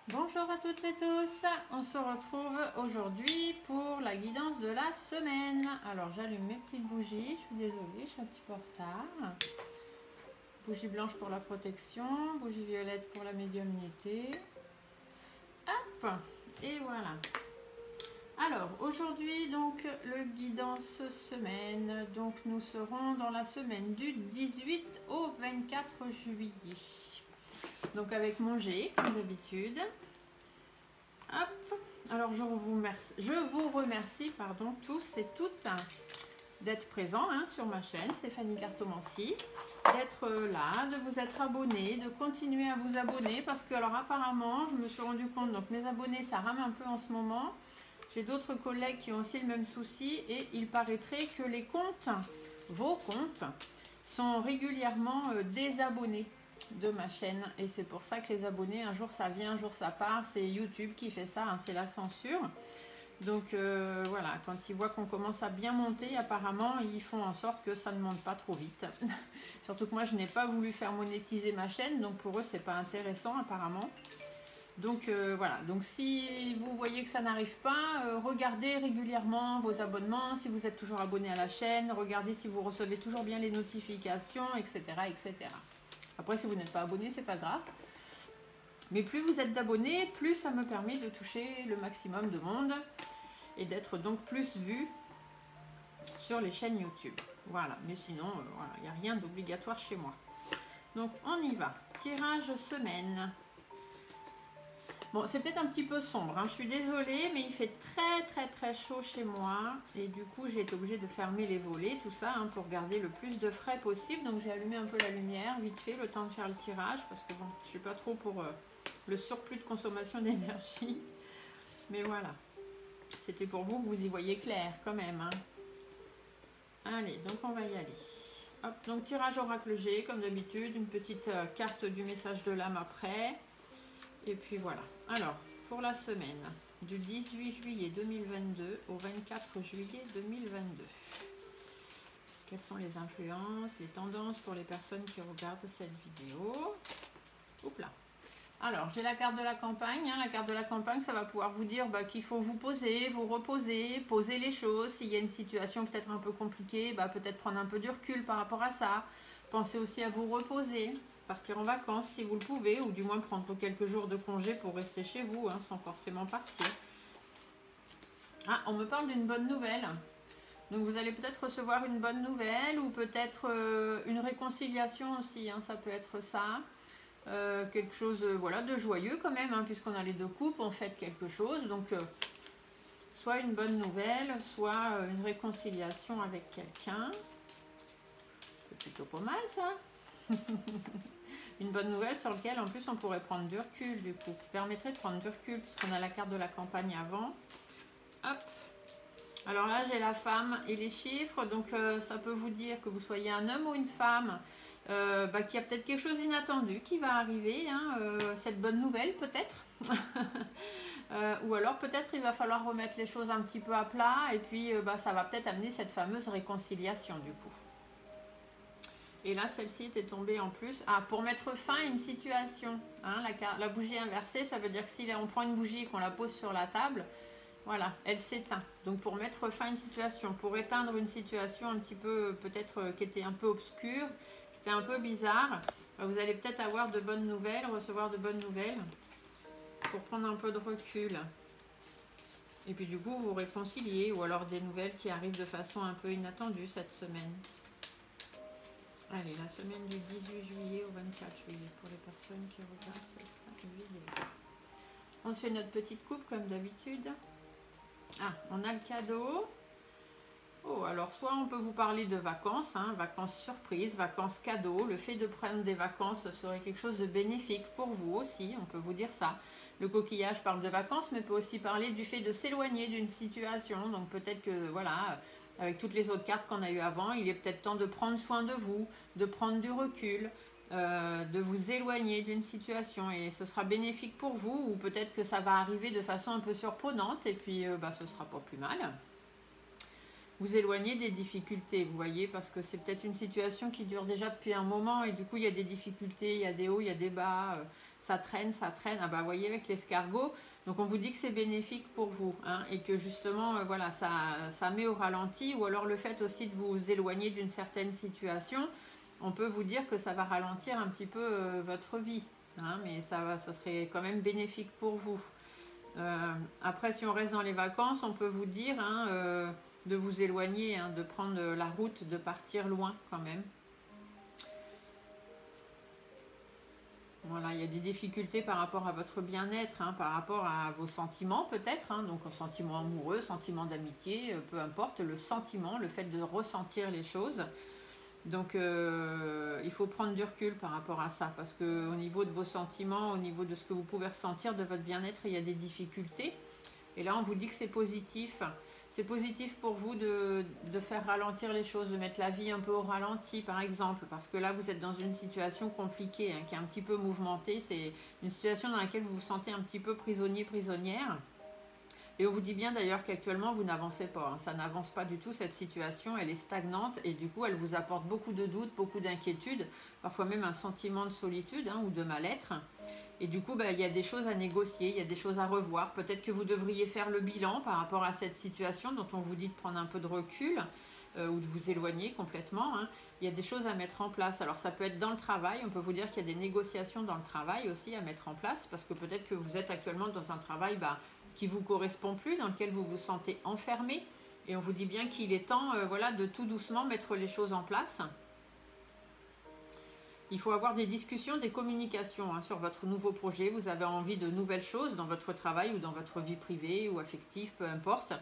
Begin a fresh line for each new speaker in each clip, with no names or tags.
Bonjour à toutes et tous, on se retrouve aujourd'hui pour la guidance de la semaine. Alors j'allume mes petites bougies, je suis désolée, je suis un petit peu en retard. Bougie blanche pour la protection, bougie violette pour la médiumnité. Hop, et voilà. Alors aujourd'hui donc le guidance semaine, donc nous serons dans la semaine du 18 au 24 juillet. Donc avec mon G comme d'habitude. Hop. Alors je vous remercie pardon, tous et toutes d'être présents sur ma chaîne, c'est Fanny Cartomancie, d'être là, de vous être abonnés, de continuer à vous abonner parce que alors apparemment je me suis rendu compte, donc mes abonnés ça rame un peu en ce moment. J'ai d'autres collègues qui ont aussi le même souci et il paraîtrait que les comptes, vos comptes, sont régulièrement désabonnés de ma chaîne et c'est pour ça que les abonnés, un jour ça vient, un jour ça part, c'est YouTube qui fait ça, c'est la censure. Donc voilà, quand ils voient qu'on commence à bien monter, apparemment ils font en sorte que ça ne monte pas trop vite. Surtout que moi je n'ai pas voulu faire monétiser ma chaîne, donc pour eux c'est pas intéressant apparemment. Donc voilà, donc si vous voyez que ça n'arrive pas, regardez régulièrement vos abonnements, si vous êtes toujours abonné à la chaîne, regardez si vous recevez toujours bien les notifications, etc. etc. Après, si vous n'êtes pas abonné, c'est pas grave. Mais plus vous êtes d'abonnés, plus ça me permet de toucher le maximum de monde et d'être donc plus vu sur les chaînes YouTube. Voilà, mais sinon, voilà, il n'y a rien d'obligatoire chez moi. Donc, on y va. Tirage semaine. Bon, c'est peut-être un petit peu sombre, je suis désolée, mais il fait très chaud chez moi. Et du coup, j'ai été obligée de fermer les volets, tout ça, pour garder le plus de frais possible. Donc, j'ai allumé un peu la lumière, vite fait, le temps de faire le tirage. Parce que bon, je suis pas trop pour le surplus de consommation d'énergie. Mais voilà, c'était pour vous que vous y voyez clair quand même. Allez, donc on va y aller. Hop, donc tirage oracle G, comme d'habitude, une petite carte du message de l'âme après. Et puis voilà. Alors, pour la semaine du 18 juillet 2022 au 24 juillet 2022. Quelles sont les influences, les tendances pour les personnes qui regardent cette vidéo? Oups là. Alors, j'ai la carte de la campagne. La carte de la campagne, ça va pouvoir vous dire qu'il faut vous poser, vous reposer, poser les choses. S'il y a une situation peut-être un peu compliquée, peut-être prendre un peu de recul par rapport à ça. Pensez aussi à vous reposer. Partir en vacances si vous le pouvez, ou du moins prendre quelques jours de congé pour rester chez vous, sans forcément partir. Ah, on me parle d'une bonne nouvelle. Donc vous allez peut-être recevoir une bonne nouvelle, ou peut-être une réconciliation aussi, ça peut être ça. Quelque chose voilà, de joyeux quand même, puisqu'on a les deux coupes, on fête quelque chose. Donc soit une bonne nouvelle, soit une réconciliation avec quelqu'un. C'est plutôt pas mal ça. Une bonne nouvelle sur laquelle en plus on pourrait prendre du recul, du coup, qui permettrait de prendre du recul puisqu'on a la carte de la campagne avant. Hop. Alors là j'ai la femme et les chiffres, donc ça peut vous dire que vous soyez un homme ou une femme, qu'il y a peut-être quelque chose d'inattendu qui va arriver, cette bonne nouvelle peut-être. Ou alors peut-être il va falloir remettre les choses un petit peu à plat et puis ça va peut-être amener cette fameuse réconciliation du coup. Et là, celle-ci était tombée en plus. Ah, pour mettre fin à une situation. La bougie inversée, ça veut dire que si on prend une bougie et qu'on la pose sur la table, voilà, elle s'éteint. Donc pour mettre fin à une situation, pour éteindre une situation un petit peu, peut-être qui était un peu obscure, qui était un peu bizarre, vous allez peut-être avoir de bonnes nouvelles, recevoir de bonnes nouvelles, pour prendre un peu de recul. Et puis du coup, vous réconcilier, ou alors des nouvelles qui arrivent de façon un peu inattendue cette semaine. Allez, la semaine du 18 juillet au 24 juillet pour les personnes qui regardent cette vidéo. On se fait notre petite coupe comme d'habitude. Ah, on a le cadeau. Oh, alors soit on peut vous parler de vacances, vacances surprises, vacances cadeaux. Le fait de prendre des vacances serait quelque chose de bénéfique pour vous aussi, on peut vous dire ça. Le coquillage parle de vacances, mais peut aussi parler du fait de s'éloigner d'une situation. Donc peut-être que, voilà, avec toutes les autres cartes qu'on a eues avant, il est peut-être temps de prendre soin de vous, de prendre du recul, de vous éloigner d'une situation. Et ce sera bénéfique pour vous, ou peut-être que ça va arriver de façon un peu surprenante, et puis ce sera pas plus mal. Vous éloigner des difficultés, vous voyez, parce que c'est peut-être une situation qui dure déjà depuis un moment, et du coup il y a des difficultés, il y a des hauts, il y a des bas. ça traîne, ça traîne. Ah bah, vous voyez avec l'escargot, donc on vous dit que c'est bénéfique pour vous, hein, et que justement, voilà, ça met au ralenti, ou alors le fait aussi de vous éloigner d'une certaine situation, on peut vous dire que ça va ralentir un petit peu votre vie, hein, mais ça serait quand même bénéfique pour vous. Après, si on reste dans les vacances, on peut vous dire, hein, de vous éloigner, hein, de prendre la route, de partir loin quand même. Voilà, il y a des difficultés par rapport à votre bien-être, hein, par rapport à vos sentiments peut-être, hein, donc sentiment amoureux, sentiment d'amitié, peu importe, le sentiment, le fait de ressentir les choses. Donc il faut prendre du recul par rapport à ça, parce qu'au niveau de vos sentiments, au niveau de ce que vous pouvez ressentir de votre bien-être, il y a des difficultés. Et là, on vous dit que c'est positif. C'est positif pour vous de faire ralentir les choses, de mettre la vie un peu au ralenti, par exemple, parce que là, vous êtes dans une situation compliquée, hein, qui est un petit peu mouvementée. C'est une situation dans laquelle vous vous sentez un petit peu prisonnier, prisonnière. Et on vous dit bien d'ailleurs qu'actuellement, vous n'avancez pas, hein. Ça n'avance pas du tout, cette situation, elle est stagnante, et du coup, elle vous apporte beaucoup de doutes, beaucoup d'inquiétudes, parfois même un sentiment de solitude, hein, ou de mal-être. Et du coup, il y a des choses à négocier, il y a des choses à revoir. Peut-être que vous devriez faire le bilan par rapport à cette situation dont on vous dit de prendre un peu de recul, ou de vous éloigner complètement, hein. Il y a des choses à mettre en place. Alors ça peut être dans le travail, on peut vous dire qu'il y a des négociations dans le travail aussi à mettre en place, parce que peut-être que vous êtes actuellement dans un travail qui ne vous correspond plus, dans lequel vous vous sentez enfermé. Et on vous dit bien qu'il est temps, voilà, de tout doucement mettre les choses en place. Il faut avoir des discussions, des communications, hein, sur votre nouveau projet. Vous avez envie de nouvelles choses dans votre travail ou dans votre vie privée ou affective, peu importe.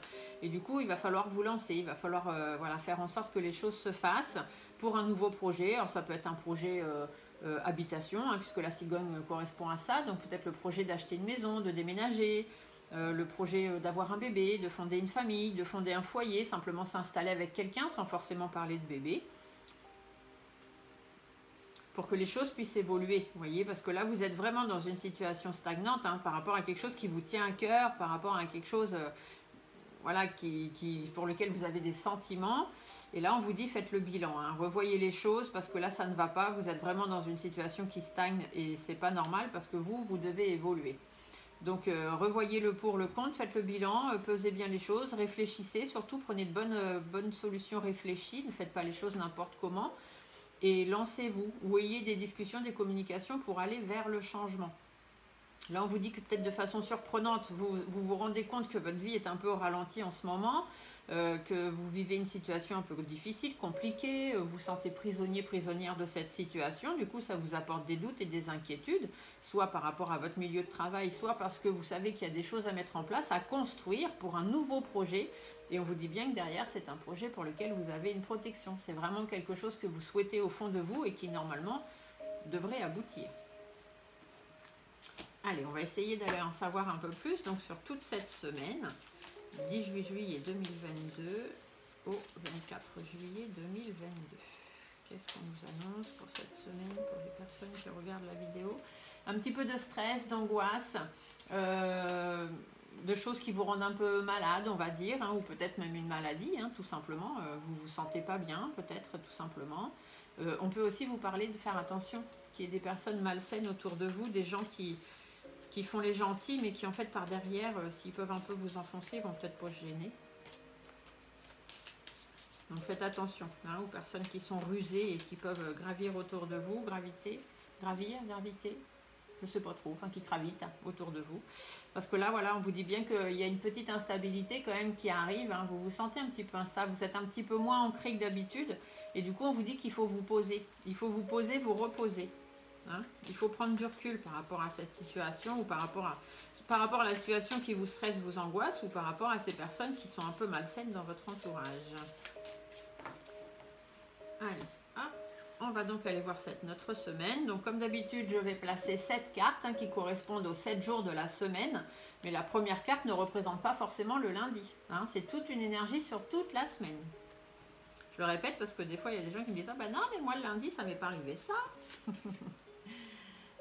Et du coup, il va falloir vous lancer. Il va falloir voilà, faire en sorte que les choses se fassent pour un nouveau projet. Alors ça peut être un projet habitation, hein, puisque la cigogne correspond à ça. Donc peut-être le projet d'acheter une maison, de déménager. Le projet d'avoir un bébé, de fonder une famille, de fonder un foyer, simplement s'installer avec quelqu'un sans forcément parler de bébé, pour que les choses puissent évoluer, vous voyez, parce que là, vous êtes vraiment dans une situation stagnante, hein, par rapport à quelque chose qui vous tient à cœur, par rapport à quelque chose voilà, pour lequel vous avez des sentiments. Et là, on vous dit, faites le bilan, hein, revoyez les choses, parce que là, ça ne va pas, vous êtes vraiment dans une situation qui stagne, et c'est pas normal, parce que vous devez évoluer. Donc, revoyez le pour, le contre, faites le bilan, pesez bien les choses, réfléchissez, surtout prenez de bonnes solutions réfléchies, ne faites pas les choses n'importe comment. Et lancez-vous, ou ayez des discussions, des communications pour aller vers le changement. Là, on vous dit que peut-être de façon surprenante, vous rendez compte que votre vie est un peu au ralenti en ce moment, que vous vivez une situation un peu difficile, compliquée, vous vous sentez prisonnier, prisonnière de cette situation. Du coup, ça vous apporte des doutes et des inquiétudes, soit par rapport à votre milieu de travail, soit parce que vous savez qu'il y a des choses à mettre en place, à construire pour un nouveau projet. Et on vous dit bien que derrière, c'est un projet pour lequel vous avez une protection. C'est vraiment quelque chose que vous souhaitez au fond de vous et qui, normalement, devrait aboutir. Allez, on va essayer d'aller en savoir un peu plus. Donc, sur toute cette semaine, 18 juillet 2022 au 24 juillet 2022. Qu'est-ce qu'on nous annonce pour cette semaine, pour les personnes qui regardent la vidéo? Un petit peu de stress, d'angoisse, de choses qui vous rendent un peu malade, on va dire, hein, ou peut-être même une maladie, hein, tout simplement. Vous vous sentez pas bien, peut-être, tout simplement. On peut aussi vous parler de faire attention, qu'il y ait des personnes malsaines autour de vous, des gens qui font les gentils, mais qui en fait par derrière, s'ils peuvent un peu vous enfoncer, vont peut-être pas se gêner. Donc faites attention, hein, aux personnes qui sont rusées et qui peuvent gravir autour de vous, graviter, je sais pas trop, enfin qui gravitent, hein, autour de vous. Parce que là, voilà, on vous dit bien qu'il y a une petite instabilité quand même qui arrive, hein, vous vous sentez un petit peu instable, vous êtes un petit peu moins ancré que d'habitude, et du coup on vous dit qu'il faut vous poser, vous reposer. Hein, il faut prendre du recul par rapport à cette situation, ou par rapport à la situation qui vous stresse, vous angoisse, ou par rapport à ces personnes qui sont un peu malsaines dans votre entourage. Allez, hop, on va donc aller voir notre semaine. Donc comme d'habitude, je vais placer 7 cartes, hein, qui correspondent aux 7 jours de la semaine. Mais la première carte ne représente pas forcément le lundi. Hein, c'est toute une énergie sur toute la semaine. Je le répète parce que des fois, il y a des gens qui me disent « Ah ben non, mais moi le lundi, ça m'est pas arrivé ça !»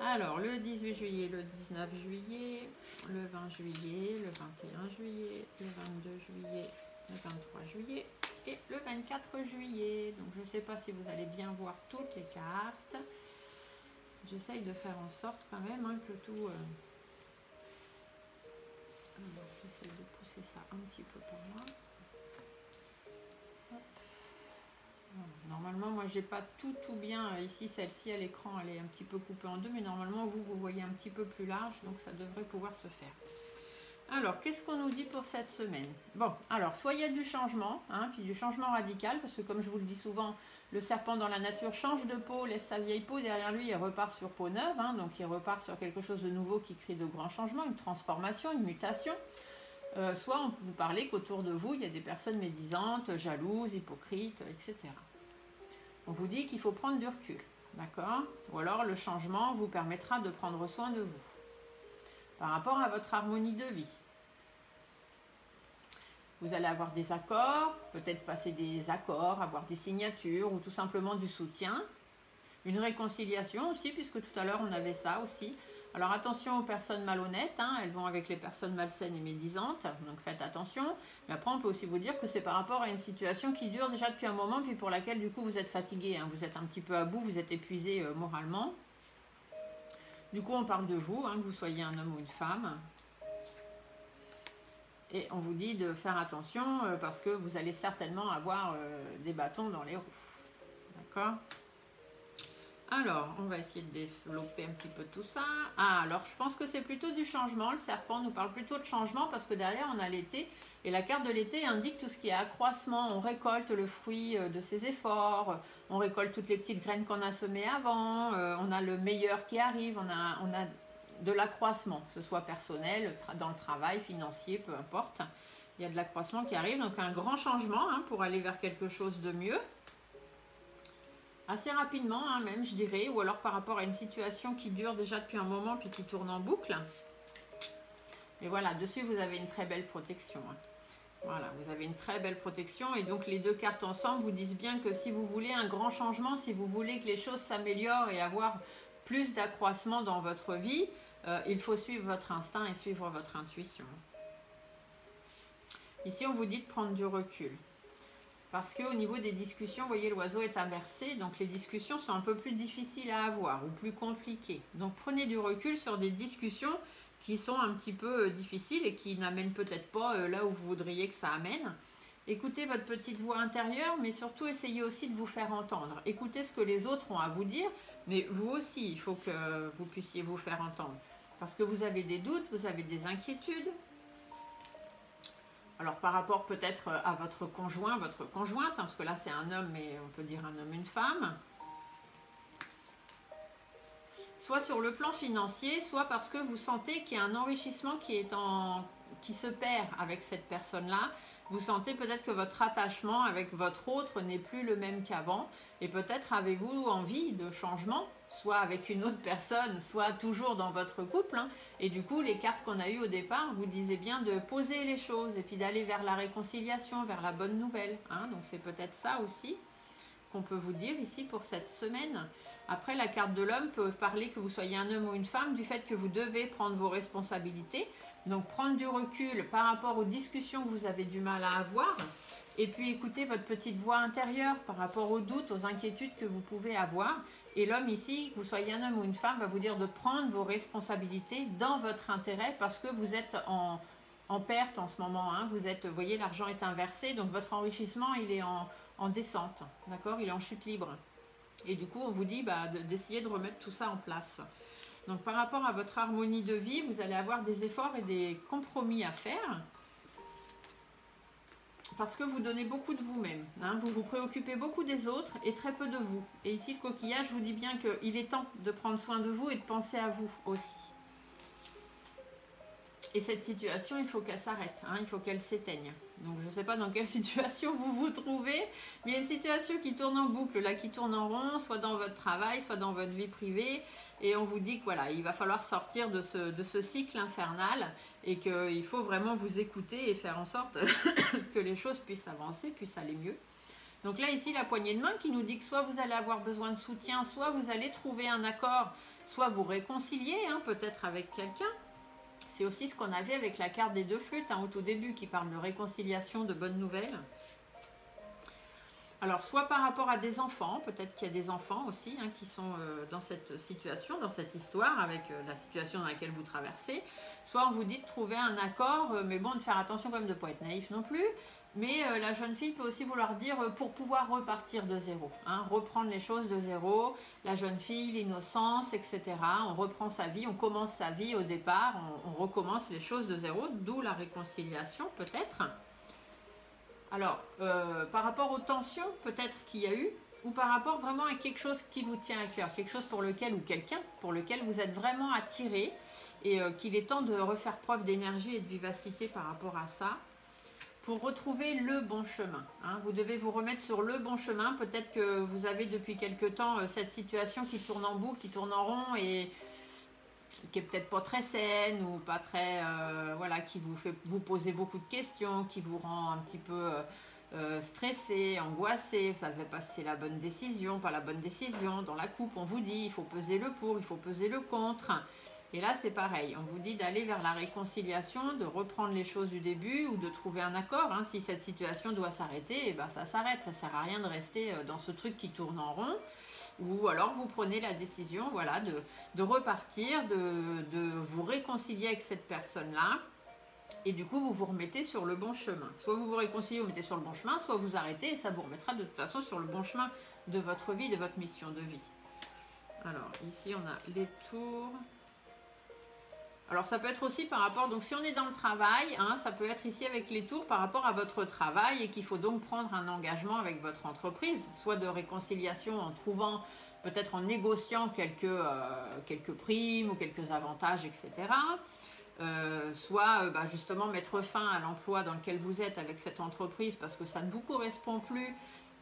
Alors, le 18 juillet, le 19 juillet, le 20 juillet, le 21 juillet, le 22 juillet, le 23 juillet et le 24 juillet. Donc, je ne sais pas si vous allez bien voir toutes les cartes. J'essaye de faire en sorte quand même hein, que tout... Alors, j'essaye de pousser ça un petit peu par là. Hop. Voilà. Normalement, moi, j'ai pas tout bien. Ici, celle-ci à l'écran, elle est un petit peu coupée en deux, mais normalement, vous voyez un petit peu plus large, donc ça devrait pouvoir se faire. Alors, qu'est-ce qu'on nous dit pour cette semaine? Bon, alors, soit il y a du changement, hein, puis du changement radical, parce que comme je vous le dis souvent, le serpent dans la nature change de peau, laisse sa vieille peau derrière lui et repart sur peau neuve, hein, donc il repart sur quelque chose de nouveau qui crée de grands changements, une transformation, une mutation. Soit on peut vous parler qu'autour de vous, il y a des personnes médisantes, jalouses, hypocrites, etc. On vous dit qu'il faut prendre du recul, d'accord? Ou alors le changement vous permettra de prendre soin de vous par rapport à votre harmonie de vie. Vous allez avoir des accords, peut-être passer des accords, avoir des signatures ou tout simplement du soutien. Une réconciliation aussi, puisque tout à l'heure on avait ça aussi. Alors attention aux personnes malhonnêtes, hein, elles vont avec les personnes malsaines et médisantes, donc faites attention. Mais après on peut aussi vous dire que c'est par rapport à une situation qui dure déjà depuis un moment, puis pour laquelle du coup vous êtes fatigué, hein, vous êtes un petit peu à bout, vous êtes épuisé moralement. Du coup on parle de vous, hein, que vous soyez un homme ou une femme. Et on vous dit de faire attention parce que vous allez certainement avoir des bâtons dans les roues. D'accord ? Alors, on va essayer de développer un petit peu tout ça. Ah, alors je pense que c'est plutôt du changement. Le serpent nous parle plutôt de changement parce que derrière on a l'été. Et la carte de l'été indique tout ce qui est accroissement. On récolte le fruit de ses efforts. On récolte toutes les petites graines qu'on a semées avant. On a le meilleur qui arrive. On a de l'accroissement, que ce soit personnel, dans le travail, financier, peu importe. Il y a de l'accroissement qui arrive. Donc un grand changement hein, pour aller vers quelque chose de mieux. Assez rapidement hein, même je dirais, ou alors par rapport à une situation qui dure déjà depuis un moment puis qui tourne en boucle. Et voilà, dessus vous avez une très belle protection. Hein. Voilà, vous avez une très belle protection et donc les deux cartes ensemble vous disent bien que si vous voulez un grand changement, si vous voulez que les choses s'améliorent et avoir plus d'accroissement dans votre vie, il faut suivre votre instinct et suivre votre intuition. Ici on vous dit de prendre du recul. Parce qu'au niveau des discussions, vous voyez, l'oiseau est inversé, donc les discussions sont un peu plus difficiles à avoir ou plus compliquées. Donc prenez du recul sur des discussions qui sont un petit peu difficiles et qui n'amènent peut-être pas là où vous voudriez que ça amène. Écoutez votre petite voix intérieure, mais surtout essayez aussi de vous faire entendre. Écoutez ce que les autres ont à vous dire, mais vous aussi, il faut que vous puissiez vous faire entendre. Parce que vous avez des doutes, vous avez des inquiétudes. Alors par rapport peut-être à votre conjoint, votre conjointe, hein, parce que là c'est un homme, mais on peut dire un homme, une femme. Soit sur le plan financier, soit parce que vous sentez qu'il y a un enrichissement qui se perd avec cette personne-là. Vous sentez peut-être que votre attachement avec votre autre n'est plus le même qu'avant. Et peut-être avez-vous envie de changement, soit avec une autre personne, soit toujours dans votre couple. Hein. Et du coup, les cartes qu'on a eues au départ vous disaient bien de poser les choses et puis d'aller vers la réconciliation, vers la bonne nouvelle. Hein. Donc c'est peut-être ça aussi qu'on peut vous dire ici pour cette semaine. Après, la carte de l'homme peut parler que vous soyez un homme ou une femme, du fait que vous devez prendre vos responsabilités. Donc prendre du recul par rapport aux discussions que vous avez du mal à avoir. Et puis écoutez votre petite voix intérieure par rapport aux doutes, aux inquiétudes que vous pouvez avoir. Et l'homme ici, que vous soyez un homme ou une femme, va vous dire de prendre vos responsabilités dans votre intérêt parce que vous êtes en perte en ce moment. Hein. Vous voyez, l'argent est inversé, donc votre enrichissement, il est en descente, d'accord? Il est en chute libre. Et du coup, on vous dit d'essayer de remettre tout ça en place. Donc, par rapport à votre harmonie de vie, vous allez avoir des efforts et des compromis à faire. Parce que vous donnez beaucoup de vous-même. Hein, vous vous préoccupez beaucoup des autres et très peu de vous. Et ici, le coquillage vous dit bien qu'il est temps de prendre soin de vous et de penser à vous aussi. Et cette situation, il faut qu'elle s'arrête, hein, il faut qu'elle s'éteigne. Donc je ne sais pas dans quelle situation vous vous trouvez, mais il y a une situation qui tourne en boucle, là, qui tourne en rond, soit dans votre travail, soit dans votre vie privée. Et on vous dit que voilà, il va falloir sortir de ce cycle infernal et qu'il faut vraiment vous écouter et faire en sorte que les choses puissent avancer, puissent aller mieux. Donc là, ici, la poignée de main qui nous dit que soit vous allez avoir besoin de soutien, soit vous allez trouver un accord, soit vous réconcilier, hein, peut-être avec quelqu'un. C'est aussi ce qu'on avait avec la carte des deux flûtes, hein, au tout début, qui parle de réconciliation, de bonnes nouvelles. Alors, soit par rapport à des enfants, peut-être qu'il y a des enfants aussi hein, qui sont dans cette situation, dans cette histoire, avec la situation dans laquelle vous traversez. Soit on vous dit de trouver un accord, mais bon, de faire attention quand même de ne pas être naïf non plus. Mais la jeune fille peut aussi vouloir dire pour pouvoir repartir de zéro, hein, reprendre les choses de zéro, la jeune fille, l'innocence, etc. On reprend sa vie, on commence sa vie au départ, on recommence les choses de zéro, d'où la réconciliation peut-être. Alors, par rapport aux tensions peut-être qu'il y a eu, ou par rapport vraiment à quelque chose qui vous tient à cœur, quelque chose pour lequel, ou quelqu'un pour lequel vous êtes vraiment attiré, et qu'il est temps de refaire preuve d'énergie et de vivacité par rapport à ça, pour retrouver le bon chemin. Hein. Vous devez vous remettre sur le bon chemin. Peut-être que vous avez depuis quelque temps cette situation qui tourne en boucle, qui tourne en rond et qui est peut-être pas très saine ou pas très... voilà, qui vous fait vous poser beaucoup de questions, qui vous rend un petit peu stressé, angoissé. Vous ne savez pas si c'est la bonne décision, pas la bonne décision. Dans la coupe, on vous dit il faut peser le pour, il faut peser le contre. Et là, c'est pareil, on vous dit d'aller vers la réconciliation, de reprendre les choses du début ou de trouver un accord. Hein. Si cette situation doit s'arrêter, eh ben, ça s'arrête. Ça ne sert à rien de rester dans ce truc qui tourne en rond. Ou alors, vous prenez la décision voilà, de repartir, de vous réconcilier avec cette personne-là. Et du coup, vous vous remettez sur le bon chemin. Soit vous vous réconciliez, vous mettez sur le bon chemin, soit vous arrêtez et ça vous remettra de toute façon sur le bon chemin de votre vie, de votre mission de vie. Alors, ici, on a les tours... Alors ça peut être aussi par rapport, donc si on est dans le travail, hein, ça peut être ici avec les tours par rapport à votre travail et qu'il faut donc prendre un engagement avec votre entreprise, soit de réconciliation en trouvant, peut-être en négociant quelques primes ou quelques avantages, etc. Soit justement mettre fin à l'emploi dans lequel vous êtes avec cette entreprise parce que ça ne vous correspond plus.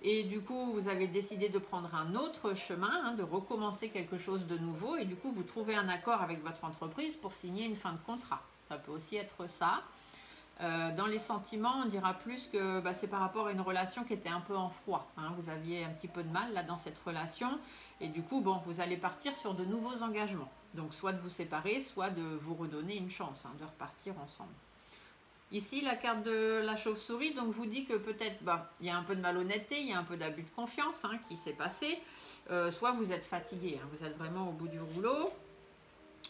Et du coup, vous avez décidé de prendre un autre chemin, hein, de recommencer quelque chose de nouveau. Et du coup, vous trouvez un accord avec votre entreprise pour signer une fin de contrat. Ça peut aussi être ça. Dans les sentiments, on dira plus que c'est par rapport à une relation qui était un peu en froid. Hein. Vous aviez un petit peu de mal là dans cette relation. Et du coup, bon, vous allez partir sur de nouveaux engagements. Donc, soit de vous séparer, soit de vous redonner une chance, hein, de repartir ensemble. Ici, la carte de la chauve-souris donc vous dit que peut-être il y a un peu de malhonnêteté, il y a un peu d'abus de confiance hein, qui s'est passé. Soit vous êtes fatigué, hein, vous êtes vraiment au bout du rouleau.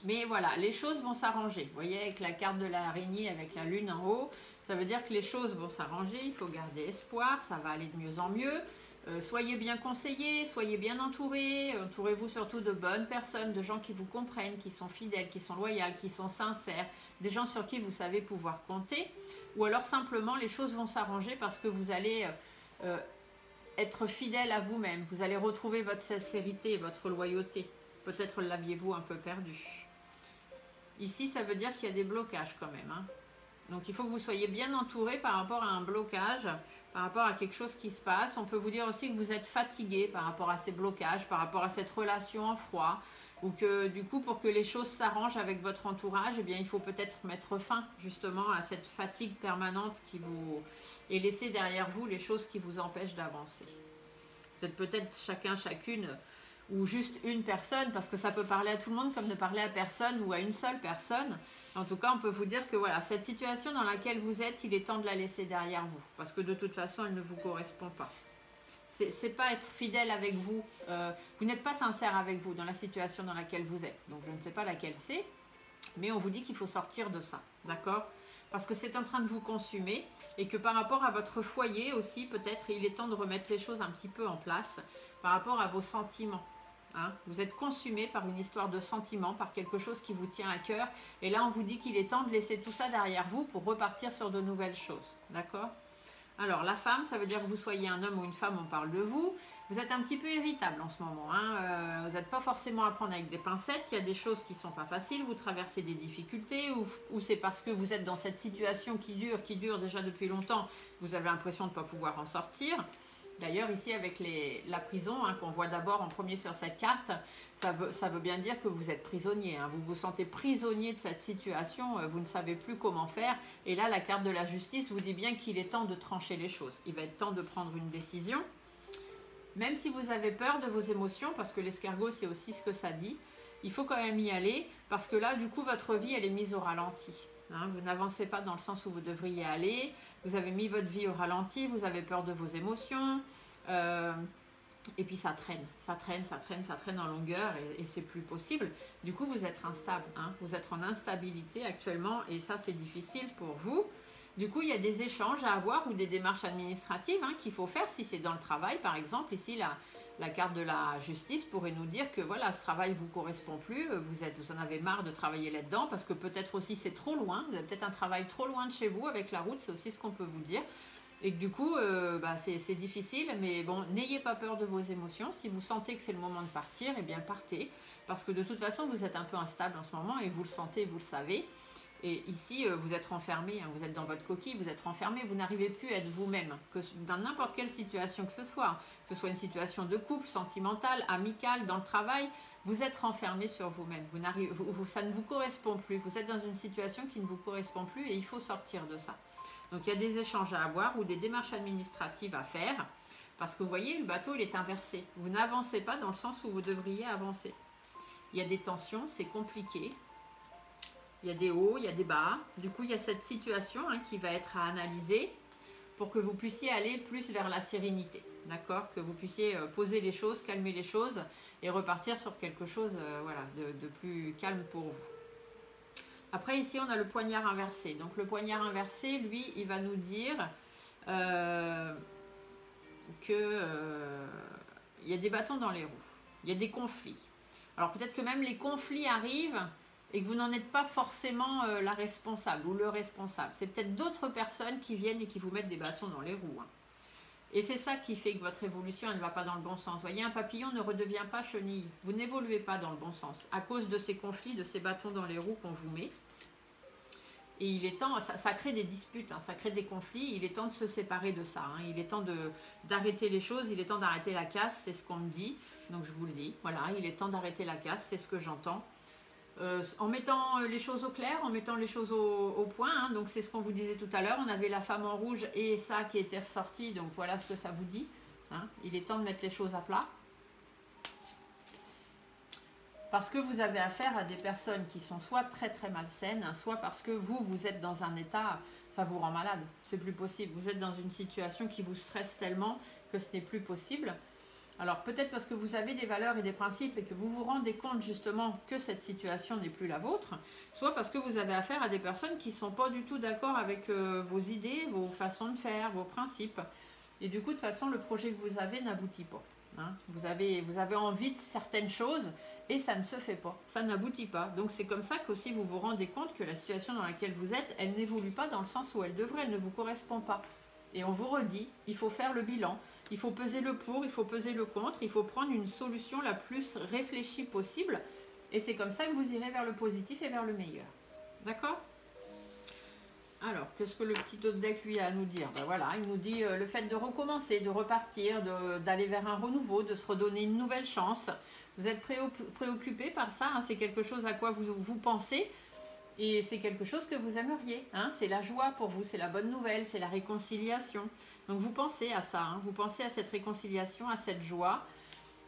Mais voilà, les choses vont s'arranger. Vous voyez, avec la carte de l'araignée, avec la lune en haut, ça veut dire que les choses vont s'arranger. Il faut garder espoir, ça va aller de mieux en mieux. Soyez bien conseillés, soyez bien entourés. Entourez-vous surtout de bonnes personnes, de gens qui vous comprennent, qui sont fidèles, qui sont loyaux, qui sont sincères. Des gens sur qui vous savez pouvoir compter. Ou alors simplement, les choses vont s'arranger parce que vous allez être fidèle à vous-même. Vous allez retrouver votre sincérité et votre loyauté. Peut-être l'aviez-vous un peu perdu. Ici, ça veut dire qu'il y a des blocages quand même. Hein. Donc, il faut que vous soyez bien entouré par rapport à un blocage, par rapport à quelque chose qui se passe. On peut vous dire aussi que vous êtes fatigué par rapport à ces blocages, par rapport à cette relation en froid. Ou que du coup, pour que les choses s'arrangent avec votre entourage, eh bien, il faut peut-être mettre fin justement à cette fatigue permanente qui vous... et laisser derrière vous les choses qui vous empêchent d'avancer. Vous êtes peut-être chacun, chacune... ou juste une personne, parce que ça peut parler à tout le monde comme de parler à personne ou à une seule personne. En tout cas, on peut vous dire que voilà, cette situation dans laquelle vous êtes, il est temps de la laisser derrière vous, parce que de toute façon, elle ne vous correspond pas. C'est pas être fidèle avec vous, vous n'êtes pas sincère avec vous dans la situation dans laquelle vous êtes. Donc je ne sais pas laquelle c'est, mais on vous dit qu'il faut sortir de ça, d'accord ? Parce que c'est en train de vous consumer et que par rapport à votre foyer aussi, peut-être, il est temps de remettre les choses un petit peu en place par rapport à vos sentiments. Hein, vous êtes consumé par une histoire de sentiments, par quelque chose qui vous tient à cœur. Et là, on vous dit qu'il est temps de laisser tout ça derrière vous pour repartir sur de nouvelles choses. D'accord ? Alors, la femme, ça veut dire que vous soyez un homme ou une femme, on parle de vous. Vous êtes un petit peu irritable en ce moment. Hein, vous n'êtes pas forcément à prendre avec des pincettes. Il y a des choses qui ne sont pas faciles. Vous traversez des difficultés ou c'est parce que vous êtes dans cette situation qui dure déjà depuis longtemps. Vous avez l'impression de ne pas pouvoir en sortir. D'ailleurs, ici, avec la prison, hein, qu'on voit d'abord en premier sur cette carte, ça veut bien dire que vous êtes prisonnier. Hein. Vous vous sentez prisonnier de cette situation, vous ne savez plus comment faire. Et là, la carte de la justice vous dit bien qu'il est temps de trancher les choses. Il va être temps de prendre une décision. Même si vous avez peur de vos émotions, parce que l'escargot, c'est aussi ce que ça dit, il faut quand même y aller, parce que là, du coup, votre vie, elle est mise au ralenti. Hein, vous n'avancez pas dans le sens où vous devriez aller, vous avez mis votre vie au ralenti, vous avez peur de vos émotions, Et puis ça traîne, ça traîne, ça traîne, ça traîne en longueur et c'est plus possible. Du coup, vous êtes instable, hein, vous êtes en instabilité actuellement et ça, c'est difficile pour vous. Du coup, il y a des échanges à avoir ou des démarches administratives hein, qu'il faut faire si c'est dans le travail. Par exemple, ici, la carte de la justice pourrait nous dire que voilà, ce travail ne vous correspond plus, vous en avez marre de travailler là-dedans parce que peut-être aussi c'est trop loin, vous avez peut-être un travail trop loin de chez vous avec la route, c'est aussi ce qu'on peut vous dire. Et que du coup, c'est difficile, mais bon, n'ayez pas peur de vos émotions. Si vous sentez que c'est le moment de partir, eh bien partez. Parce que de toute façon, vous êtes un peu instable en ce moment et vous le sentez, vous le savez. Et ici, vous êtes renfermé, hein, vous êtes dans votre coquille, vous êtes renfermé, vous n'arrivez plus à être vous-même. Que dans n'importe quelle situation que ce soit une situation de couple, sentimentale, amicale, dans le travail, vous êtes renfermé sur vous-même. Ça ne vous correspond plus. Vous êtes dans une situation qui ne vous correspond plus et il faut sortir de ça. Donc il y a des échanges à avoir ou des démarches administratives à faire. Parce que vous voyez, le bateau, il est inversé. Vous n'avancez pas dans le sens où vous devriez avancer. Il y a des tensions, c'est compliqué. Il y a des hauts, il y a des bas. Du coup, il y a cette situation hein, qui va être à analyser pour que vous puissiez aller plus vers la sérénité. D'accord? Que vous puissiez poser les choses, calmer les choses et repartir sur quelque chose de plus calme pour vous. Après, ici, on a le poignard inversé. Donc, le poignard inversé, lui, il va nous dire qu'il y a des bâtons dans les roues. Il y a des conflits. Alors, peut-être que même les conflits arrivent et que vous n'en êtes pas forcément la responsable ou le responsable. C'est peut-être d'autres personnes qui viennent et qui vous mettent des bâtons dans les roues. Hein. Et c'est ça qui fait que votre évolution, elle ne va pas dans le bon sens. Vous voyez, un papillon ne redevient pas chenille. Vous n'évoluez pas dans le bon sens à cause de ces conflits, de ces bâtons dans les roues qu'on vous met. Et il est temps, ça crée des disputes, hein, ça crée des conflits, il est temps de se séparer de ça. Hein, il est temps d'arrêter les choses, il est temps d'arrêter la casse, c'est ce qu'on me dit. Donc je vous le dis, voilà, il est temps d'arrêter la casse, c'est ce que j'entends. En mettant les choses au clair, en mettant les choses au point, hein, donc c'est ce qu'on vous disait tout à l'heure, on avait la femme en rouge et ça qui était ressorti, donc voilà ce que ça vous dit. Hein, il est temps de mettre les choses à plat. Parce que vous avez affaire à des personnes qui sont soit très très malsaines, soit parce que vous êtes dans un état, ça vous rend malade, c'est plus possible. Vous êtes dans une situation qui vous stresse tellement que ce n'est plus possible. Alors peut-être parce que vous avez des valeurs et des principes et que vous vous rendez compte justement que cette situation n'est plus la vôtre, soit parce que vous avez affaire à des personnes qui ne sont pas du tout d'accord avec vos idées, vos façons de faire, vos principes. Et du coup, de toute façon, le projet que vous avez n'aboutit pas. Hein. Vous avez envie de certaines choses et ça ne se fait pas, ça n'aboutit pas. Donc c'est comme ça qu'aussi vous vous rendez compte que la situation dans laquelle vous êtes, elle n'évolue pas dans le sens où elle devrait, elle ne vous correspond pas. Et on vous redit, il faut faire le bilan, il faut peser le pour, il faut peser le contre, il faut prendre une solution la plus réfléchie possible. Et c'est comme ça que vous irez vers le positif et vers le meilleur. D'accord ? Alors, qu'est-ce que le petit autre deck lui a à nous dire? Ben voilà, il nous dit le fait de recommencer, de repartir, d'aller vers un renouveau, de se redonner une nouvelle chance. Vous êtes préoccupé par ça, hein, c'est quelque chose à quoi vous pensez et c'est quelque chose que vous aimeriez. Hein, c'est la joie pour vous, c'est la bonne nouvelle, c'est la réconciliation. Donc vous pensez à ça, hein, vous pensez à cette réconciliation, à cette joie,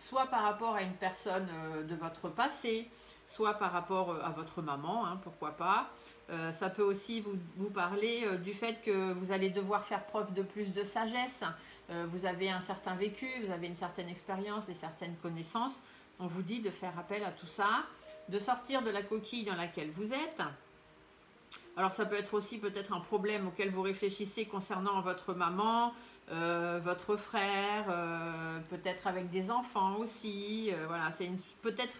soit par rapport à une personne de votre passé, soit par rapport à votre maman, hein, pourquoi pas. Ça peut aussi vous parler du fait que vous allez devoir faire preuve de plus de sagesse. Vous avez un certain vécu, vous avez une certaine expérience, des certaines connaissances. On vous dit de faire appel à tout ça, de sortir de la coquille dans laquelle vous êtes. Alors ça peut être aussi peut-être un problème auquel vous réfléchissez concernant votre maman, votre frère, peut-être avec des enfants aussi. Voilà, c'est peut-être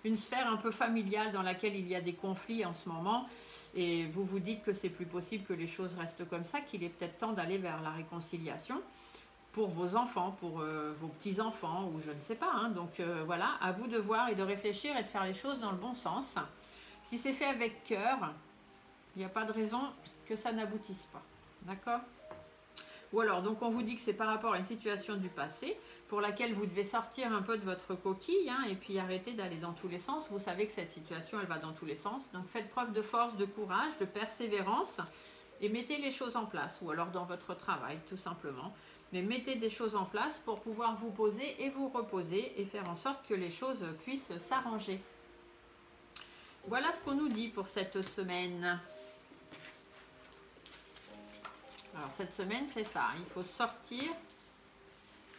une sphère un peu familiale dans laquelle il y a des conflits en ce moment. Et vous vous dites que c'est plus possible que les choses restent comme ça, qu'il est peut-être temps d'aller vers la réconciliation pour vos enfants, pour vos petits-enfants, ou je ne sais pas. Hein. Donc voilà, à vous de voir et de réfléchir et de faire les choses dans le bon sens. Si c'est fait avec cœur, il n'y a pas de raison que ça n'aboutisse pas. D'accord ? Ou alors, donc on vous dit que c'est par rapport à une situation du passé pour laquelle vous devez sortir un peu de votre coquille hein, et puis arrêter d'aller dans tous les sens. Vous savez que cette situation, elle va dans tous les sens. Donc faites preuve de force, de courage, de persévérance et mettez les choses en place. Ou alors dans votre travail, tout simplement. Mais mettez des choses en place pour pouvoir vous poser et vous reposer et faire en sorte que les choses puissent s'arranger. Voilà ce qu'on nous dit pour cette semaine. Alors cette semaine, c'est ça. Il faut sortir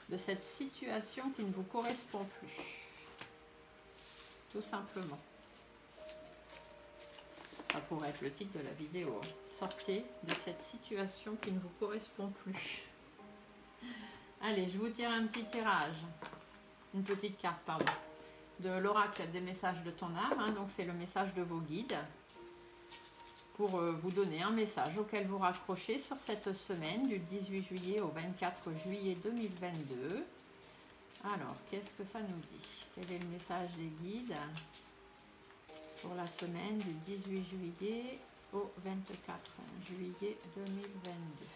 de cette situation qui ne vous correspond plus. Tout simplement. Ça pourrait être le titre de la vidéo. Hein. Sortez de cette situation qui ne vous correspond plus. Allez, je vous tire un petit tirage. Une petite carte, pardon. De l'oracle des messages de ton âme. Hein. Donc c'est le message de vos guides. Pour vous donner un message auquel vous raccrochez sur cette semaine du 18 juillet au 24 juillet 2022. Alors, qu'est-ce que ça nous dit? Quel est le message des guides pour la semaine du 18 juillet au 24 juillet 2022?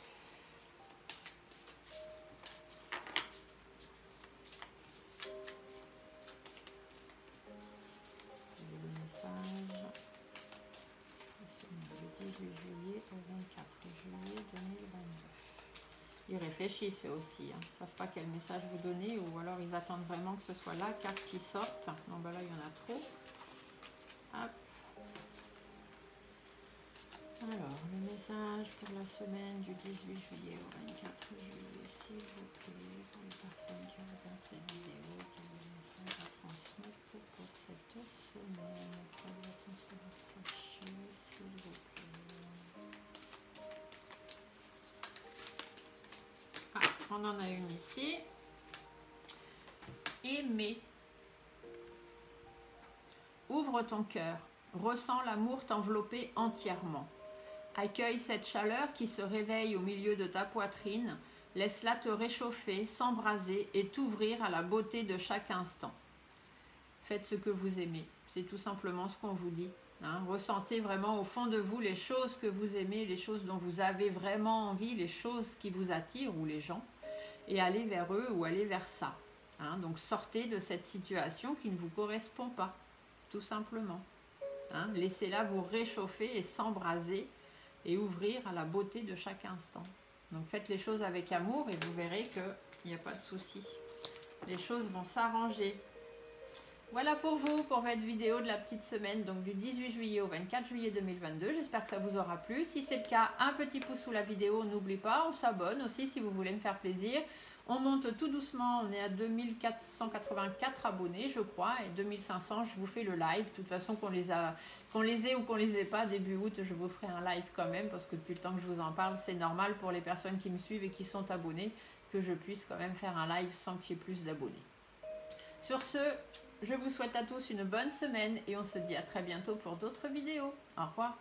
Quel est le message du 18 juillet au 24 juillet 2022? Ils réfléchissent eux aussi, hein. Ils ne savent pas quel message vous donner ou alors ils attendent vraiment que ce soit la carte qui sorte. Non, ben là il y en a trop. Hop. Alors, le message pour la semaine du 18 juillet au 24 juillet, s'il vous plaît, pour les personnes qui regardent cette vidéo, quel est le message à transmettre pour cette semaine? Pourquoi doit-on se rapprocher, s'il vous plaît? On en a une ici. Aimer. Ouvre ton cœur. Ressens l'amour t'envelopper entièrement. Accueille cette chaleur qui se réveille au milieu de ta poitrine. Laisse-la te réchauffer, s'embraser et t'ouvrir à la beauté de chaque instant. Faites ce que vous aimez. C'est tout simplement ce qu'on vous dit. Hein, ressentez vraiment au fond de vous les choses que vous aimez, les choses dont vous avez vraiment envie, les choses qui vous attirent ou les gens. Et allez vers eux ou allez vers ça. Hein, donc sortez de cette situation qui ne vous correspond pas, tout simplement. Hein, laissez-la vous réchauffer et s'embraser et ouvrir à la beauté de chaque instant. Donc faites les choses avec amour et vous verrez qu'il n'y a pas de souci. Les choses vont s'arranger. Voilà pour vous, pour votre vidéo de la petite semaine, donc du 18 juillet au 24 juillet 2022. J'espère que ça vous aura plu. Si c'est le cas, un petit pouce sous la vidéo, n'oubliez pas, on s'abonne aussi si vous voulez me faire plaisir. On monte tout doucement, on est à 2484 abonnés, je crois, et 2500, je vous fais le live. De toute façon, qu'on les ait ou qu'on les ait pas, début août, je vous ferai un live quand même, parce que depuis le temps que je vous en parle, c'est normal pour les personnes qui me suivent et qui sont abonnées, que je puisse quand même faire un live sans qu'il y ait plus d'abonnés. Sur ce, je vous souhaite à tous une bonne semaine et on se dit à très bientôt pour d'autres vidéos. Au revoir.